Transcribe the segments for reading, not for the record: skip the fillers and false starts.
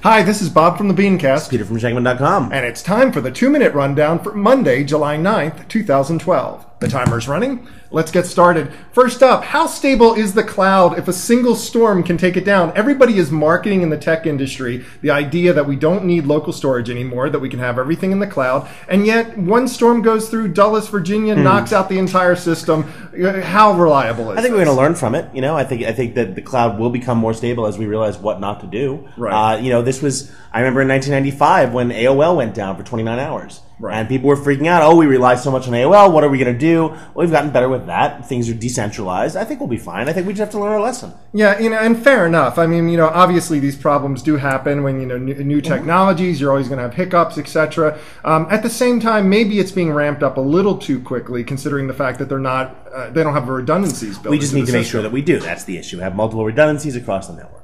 Hi, this is Bob from the BeanCast. Peter from Shankman.com. And it's time for the 2-minute rundown for Monday, July 9th, 2012. The timer's running. Let's get started. First up, how stable is the cloud if a single storm can take it down? Everybody is marketing in the tech industry the idea that we don't need local storage anymore, that we can have everything in the cloud, and yet one storm goes through Dulles, Virginia, knocks out the entire system. How reliable is I think this? we're going to learn from it. You know, I think that the cloud will become more stable as we realize what not to do. Right. This was, I remember in 1995 when AOL went down for 29 hours. Right. And people were freaking out. Oh, we rely so much on AOL. What are we going to do? Well, we've gotten better with that. Things are decentralized. I think we'll be fine. I think we just have to learn our lesson. Yeah, and fair enough. I mean, obviously these problems do happen when, new technologies, you're always going to have hiccups, etc. At the same time, maybe it's being ramped up a little too quickly, considering the fact that they don't have redundancies built. We just need to make sure that we do. That's the issue. Have multiple redundancies across the network.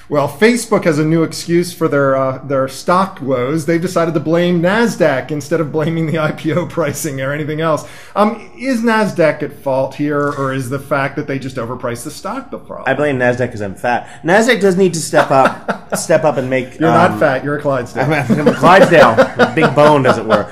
Well, Facebook has a new excuse for their stock woes. They've decided to blame NASDAQ instead of blaming the IPO pricing or anything else. Is NASDAQ at fault here, or is the fact that they just overpriced the stock the problem? I blame NASDAQ because I'm fat. NASDAQ does need to step up and make... You're not fat. You're a Clydesdale. I'm a Clydesdale. A big bone, as it were.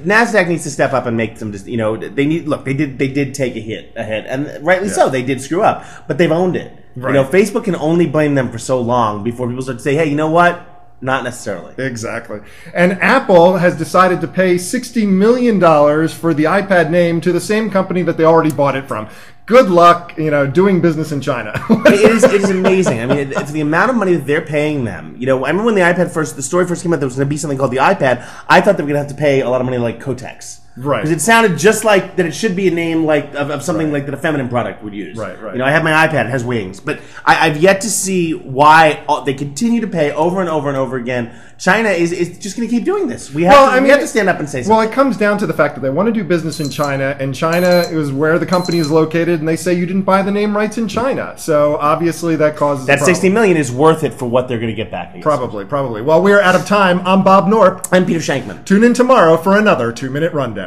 NASDAQ needs to step up and make some... They did take a hit, and rightly so. They did screw up, but they've owned it. Right. Facebook can only blame them for so long before people start to say, hey, you know what? Not necessarily. Exactly. And Apple has decided to pay $60 million for the iPad name to the same company that they already bought it from. Good luck, doing business in China. It is amazing. I mean, it's the amount of money that they're paying them. I remember when the story first came out, there was going to be something called the iPad. I thought they were going to have to pay a lot of money like Kotex. Right. Because it sounded just like that it should be a name of something like that a feminine product would use. Right. I have my iPad, it has wings. But I've yet to see why they continue to pay over and over and over again. China is just going to keep doing this. We have to stand up and say something. Well, it comes down to the fact that they want to do business in China, and China is where the company is located, and they say you didn't buy the name rights in China. So obviously that causes that a problem. $60 million is worth it for what they're going to get back. Probably. Well, we're out of time. I'm Bob Knorpp. I'm Peter Shankman. Tune in tomorrow for another 2-minute rundown.